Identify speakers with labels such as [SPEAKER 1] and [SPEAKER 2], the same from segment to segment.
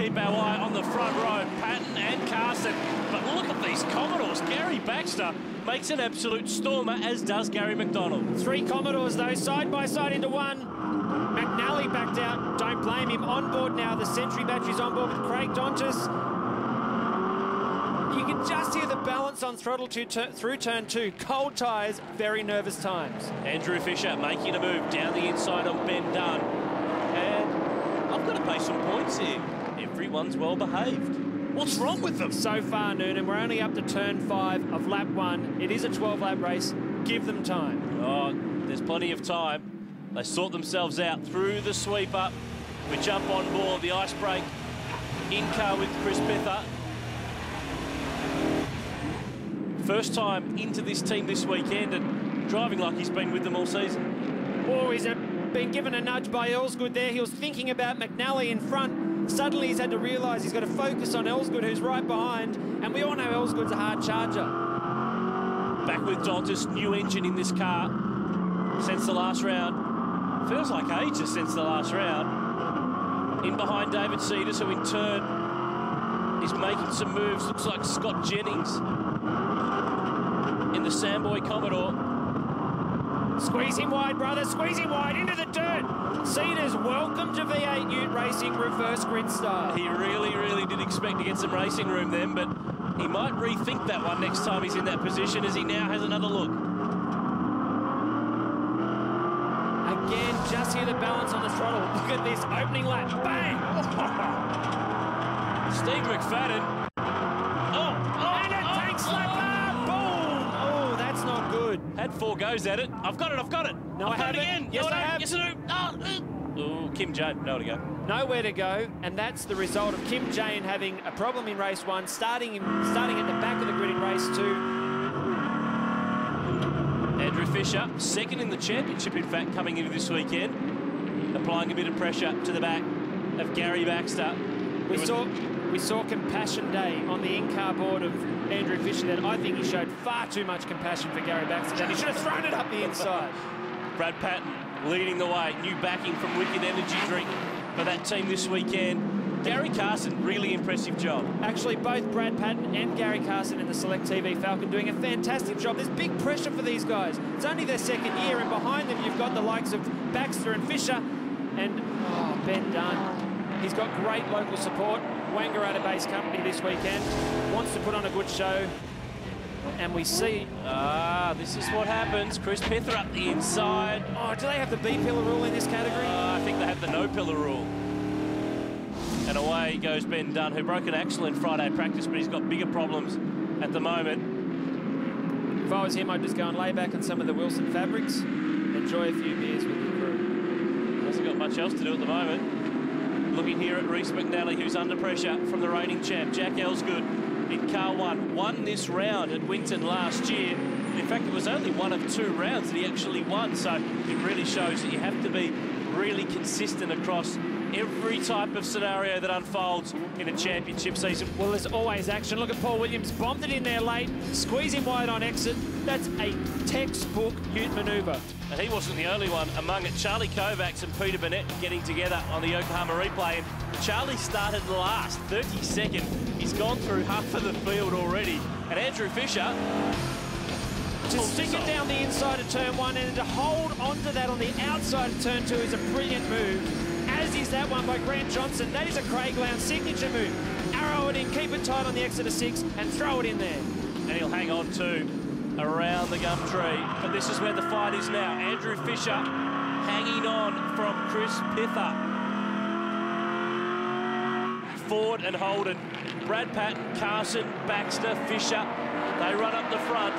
[SPEAKER 1] keep our eye on the front row, Patton and Carson. But look at these Commodores. Gary Baxter makes an absolute stormer, as does Gary McDonald.
[SPEAKER 2] 3 Commodores, though, side by side into one. McNally backed out. Don't blame him. On board now. The Century battery's on board with Craig Dontis. You can just hear the balance on throttle through turn 2. Cold tyres, very nervous times.
[SPEAKER 1] Andrew Fisher making a move down the inside on Ben Dunn. And I've got to pay some points here. Everyone's well behaved. What's wrong with them?
[SPEAKER 2] So far, Noonan, we're only up to turn 5 of lap 1. It is a 12-lap race. Give them time.
[SPEAKER 1] Oh, there's plenty of time. They sort themselves out through the sweeper. We jump on board the ice break in car with Chris Pither. First time into this team this weekend and driving like he's been with them all season.
[SPEAKER 2] Oh, he's been given a nudge by Elsgood there. He was thinking about McNally in front. Suddenly he's had to realise he's got to focus on Elsgood, who's right behind. And we all know Elsgood's a hard charger.
[SPEAKER 1] Back with Dontis, new engine in this car since the last round. Feels like ages since the last round. In behind David Cedars, who in turn is making some moves. Looks like Scott Jennings in the Samboy Commodore.
[SPEAKER 2] Squeeze him wide, brother. Squeeze him wide into the dirt. Cedars, welcome to V8 Ute Racing reverse grid style.
[SPEAKER 1] He really did expect to get some racing room then, but he might rethink that one next time he's in that position, as he now has another look.
[SPEAKER 2] Again, just hear the balance on the throttle. Look at this opening lap. Bang!
[SPEAKER 1] Steve McFadden.
[SPEAKER 2] And it takes lap. Boom! Oh, that's not good.
[SPEAKER 1] Had 4 goes at it. I've got it.
[SPEAKER 2] No, I haven't.
[SPEAKER 1] Again.
[SPEAKER 2] Yes,
[SPEAKER 1] no,
[SPEAKER 2] I have.
[SPEAKER 1] Yes, I do. Oh, Kim Jane, nowhere to go.
[SPEAKER 2] Nowhere to go, and that's the result of Kim Jane having a problem in race 1, starting at the back of the grid in race 2.
[SPEAKER 1] Andrew Fisher, second in the championship, in fact, coming into this weekend, applying a bit of pressure to the back of Gary Baxter.
[SPEAKER 2] We saw Compassion Day on the in-car board of Andrew Fisher. Then I think he showed far too much compassion for Gary Baxter. Then he should have thrown it up the inside.
[SPEAKER 1] Brad Patton leading the way. New backing from Wicked Energy Drink for that team this weekend. Gary Carson, really impressive job.
[SPEAKER 2] Actually, both Brad Patton and Gary Carson in the Select TV Falcon doing a fantastic job. There's big pressure for these guys. It's only their second year, and behind them you've got the likes of Baxter and Fisher and Ben Dunn. He's got great local support. Wangaratta based company this weekend. Wants to put on a good show. And we see...
[SPEAKER 1] this is what happens. Chris Pither up the inside.
[SPEAKER 2] Oh, do they have the B-pillar rule in this category?
[SPEAKER 1] I think they have the no-pillar rule. And away goes Ben Dunn, who broke an axle in Friday practice, but he's got bigger problems at the moment.
[SPEAKER 2] If I was him, I'd just go and lay back on some of the Wilson fabrics, enjoy a few beers with the crew.
[SPEAKER 1] Hasn't got much else to do at the moment. Looking here at Reece McNally, who's under pressure from the reigning champ, Jack Elsgood, in car 1. Won this round at Winton last year. In fact, it was only one of 2 rounds that he actually won, so it really shows that you have to be really consistent across every type of scenario that unfolds in a championship season.
[SPEAKER 2] Well, there's always action. Look at Paul Williams, bombed it in there late, squeeze him wide on exit. That's a textbook Ute manoeuvre.
[SPEAKER 1] And he wasn't the only one among it. Charlie Kovacs and Peter Burnett getting together on the Yokohama replay. And Charlie started last, 32nd. He's gone through half of the field already. And Andrew Fisher...
[SPEAKER 2] to stick it down the inside of turn 1 and to hold onto that on the outside of turn 2 is a brilliant move. As is that one by Grant Johnson. That is a Craig Lowndes signature move. Arrow it in, keep it tight on the exit of 6 and throw it in there.
[SPEAKER 1] And he'll hang on to around the gum tree. But this is where the fight is now. Andrew Fisher hanging on from Chris Pither. Ford and Holden. Brad Patton, Carson, Baxter, Fisher. They run up the front.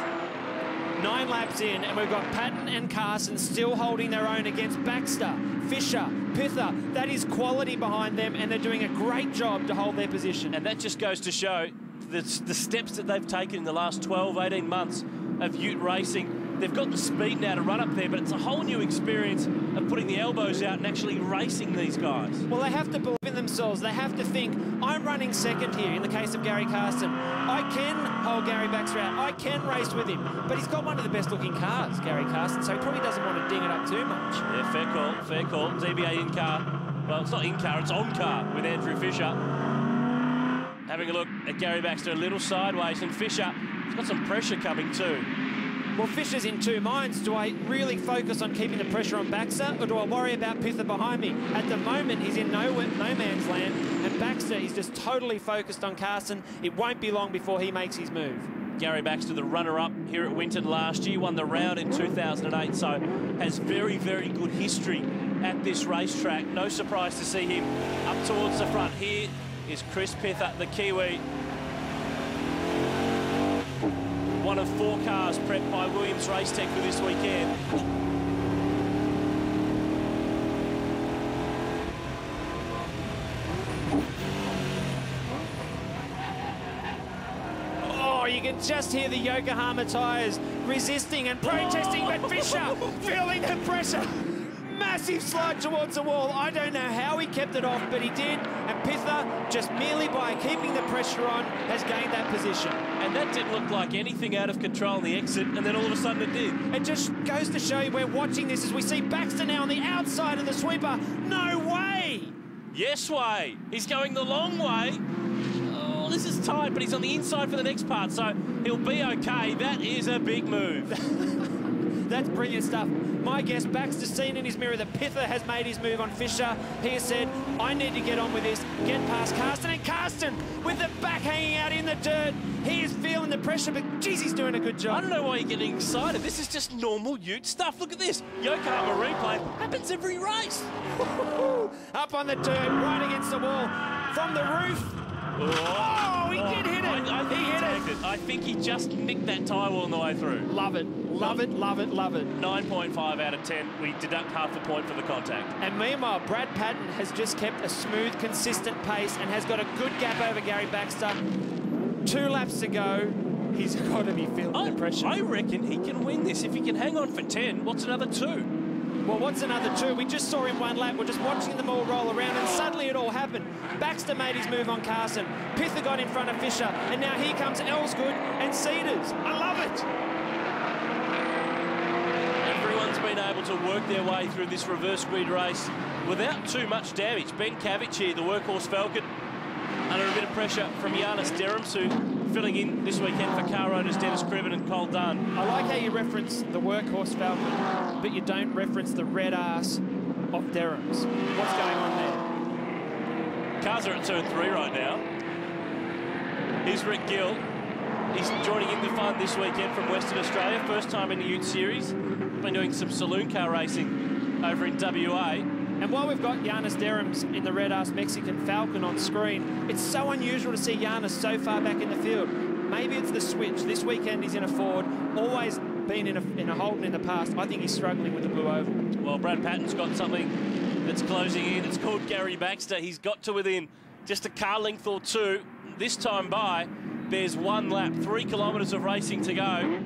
[SPEAKER 2] 9 laps in, and we've got Patton and Carson still holding their own against Baxter, Fisher, Pither. That is quality behind them, and they're doing a great job to hold their position.
[SPEAKER 1] And that just goes to show the steps that they've taken in the last 12, 18 months of Ute racing. They've got the speed now to run up there, but it's a whole new experience of putting the elbows out and actually racing these guys.
[SPEAKER 2] Well, they have to believe in themselves. They have to think, I'm running second here in the case of Gary Carson. I can hold Gary Baxter out. I can race with him. But he's got one of the best looking cars, Gary Carson, so he probably doesn't want to ding it up too much.
[SPEAKER 1] Yeah, fair call, fair call. ZBA in car. Well, it's not in car, it's on car with Andrew Fisher. Having a look at Gary Baxter, a little sideways, and Fisher has got some pressure coming too.
[SPEAKER 2] Well, Fisher's in two minds. Do I really focus on keeping the pressure on Baxter, or do I worry about Pither behind me? At the moment, he's in no man's land, and Baxter is just totally focused on Carson. It won't be long before he makes his move.
[SPEAKER 1] Gary Baxter, the runner-up here at Winton last year, won the round in 2008, so has very, very good history at this racetrack. No surprise to see him up towards the front. Here is Chris Pither, the Kiwi. One of 4 cars prepped by Williams Race Tech for this weekend.
[SPEAKER 2] Oh, you can just hear the Yokohama tyres resisting and protesting, but Fisher feeling the pressure. Massive slide towards the wall. I don't know how he kept it off, but he did. And Pither, just merely by keeping the pressure on, has gained that position.
[SPEAKER 1] And that didn't look like anything out of control in the exit, and then all of a sudden it did.
[SPEAKER 2] It just goes to show you we're watching this as we see Baxter now on the outside of the sweeper. No way!
[SPEAKER 1] Yes way. He's going the long way. Oh, this is tight, but he's on the inside for the next part, so he'll be okay. That is a big move.
[SPEAKER 2] That's brilliant stuff. My guess, Baxter's seen in his mirror that Pither has made his move on Fisher. He has said, I need to get on with this, get past Carsten. And Carsten, with the back hanging out in the dirt, he is feeling the pressure, but geez, he's doing a good job.
[SPEAKER 1] I don't know why you're getting excited. This is just normal Ute stuff. Look at this. Yokohama replay happens every race.
[SPEAKER 2] Up on the dirt, right against the wall. From the roof. Oh, he did hit it.
[SPEAKER 1] He hit it. I think he just nicked that tyre wall on the way through.
[SPEAKER 2] Love it. Love it, love it, love it.
[SPEAKER 1] 9.5 out of 10. We deduct half a point for the contact.
[SPEAKER 2] And meanwhile, Brad Patton has just kept a smooth, consistent pace and has got a good gap over Gary Baxter. 2 laps to go. He's got to be feeling the pressure.
[SPEAKER 1] I reckon he can win this. If he can hang on for 10, what's another 2?
[SPEAKER 2] Well, what's another 2? We just saw him 1 lap. We're just watching them all roll around, and suddenly it all happened. Baxter made his move on Carson. Pither got in front of Fisher, and now here comes Elsgood and Cedars. I love it.
[SPEAKER 1] Everyone's been able to work their way through this reverse grid race without too much damage. Ben Cavic here, the workhorse Falcon, under a bit of pressure from Giannis Derhams, who filling in this weekend for car owners Dennis Cribben and Cole Dunn.
[SPEAKER 2] I like how you reference the workhorse Falcon, but you don't reference the red ass of Derhams. What's going on there?
[SPEAKER 1] Cars are at turn 3 right now. Here's Rick Gill. He's joining in the fun this weekend from Western Australia. First time in the Ute Series. Been doing some saloon car racing over in WA.
[SPEAKER 2] And while we've got Giannis Derhams in the red-ass Mexican Falcon on screen, it's so unusual to see Giannis so far back in the field. Maybe it's the switch. This weekend he's in a Ford, always been in a Holden in the past. I think he's struggling with the blue oval.
[SPEAKER 1] Well, Brad Patton's got something that's closing in. It's called Gary Baxter. He's got to within just a car length or 2. This time by, there's 1 lap, 3 kilometres of racing to go.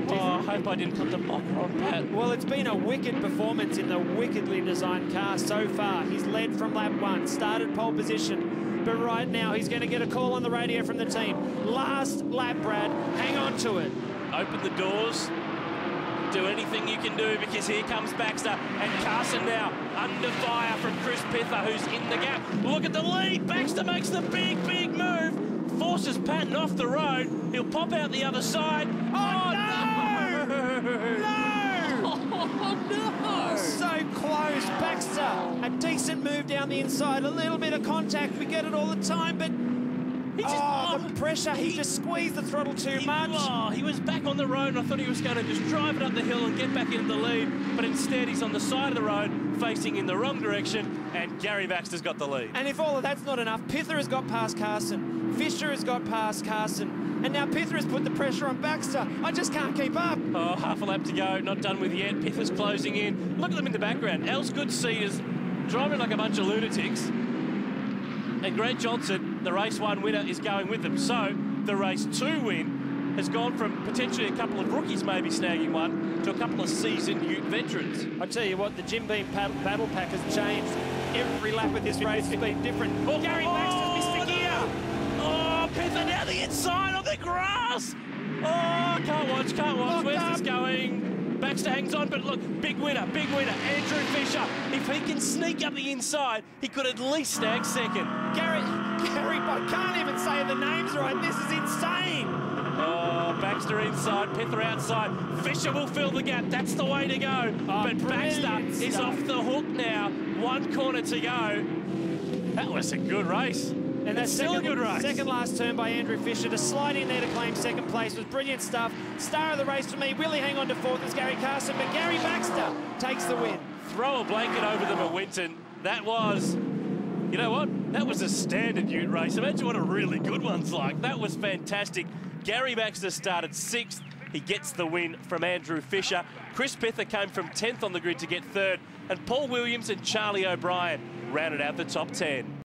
[SPEAKER 1] Oh, I hope I didn't put the blocker on Pat.
[SPEAKER 2] Well, it's been a wicked performance in the wickedly designed car so far. He's led from lap 1, started pole position, but right now he's going to get a call on the radio from the team. Last lap, Brad, hang on to it.
[SPEAKER 1] Open the doors, do anything you can do, because here comes Baxter, and Carson now under fire from Chris Pither, who's in the gap. Look at the lead. Baxter makes the big, big move, forces Patton off the road. He'll pop out the other side.
[SPEAKER 2] Oh, no!
[SPEAKER 1] Oh, no!
[SPEAKER 2] So close. Baxter, a decent move down the inside, a little bit of contact. We get it all the time, but the pressure. He just squeezed the throttle too much.
[SPEAKER 1] Oh, he was back on the road, and I thought he was going to just drive it up the hill and get back into the lead, but instead he's on the side of the road, facing in the wrong direction, and Gary Baxter's got the lead.
[SPEAKER 2] And if all of that's not enough, Pither has got past Carson. Fisher has got past Carson. And now Pither has put the pressure on Baxter. I just can't keep up.
[SPEAKER 1] Oh, half a lap to go, not done with yet. Pither's closing in. Look at them in the background. Elsgood Cedars driving like a bunch of lunatics. And Grant Johnson, the race 1 winner, is going with them. So the race 2 win has gone from potentially a couple of rookies maybe snagging one to a couple of seasoned Ute veterans.
[SPEAKER 2] I tell you what, the Jim Beam battle pack has changed. Every lap of this race has been different. Gary Baxter's missed a gear.
[SPEAKER 1] Oh, Pither down the inside on the grass. Oh, can't watch. Where's this going? Baxter hangs on, but look, big winner, Andrew Fisher. If he can sneak up the inside, he could at least snag second.
[SPEAKER 2] Gary, I can't even say the names right. This is insane.
[SPEAKER 1] Oh, Baxter inside, Pither outside. Fisher will fill the gap. That's the way to go. But Baxter is off the hook now. 1 corner to go. That was a good race.
[SPEAKER 2] And that's still a good race. Second last turn by Andrew Fisher to slide in there to claim second place was brilliant stuff. Star of the race for me. Really hang on to fourth is Gary Carson, but Gary Baxter takes the win.
[SPEAKER 1] Throw a blanket over them at Winton. That was, you know what? That was a standard Ute race. Imagine what a really good one's like. That was fantastic. Gary Baxter started 6th. He gets the win from Andrew Fisher. Chris Pither came from 10th on the grid to get 3rd. And Paul Williams and Charlie O'Brien rounded out the top 10.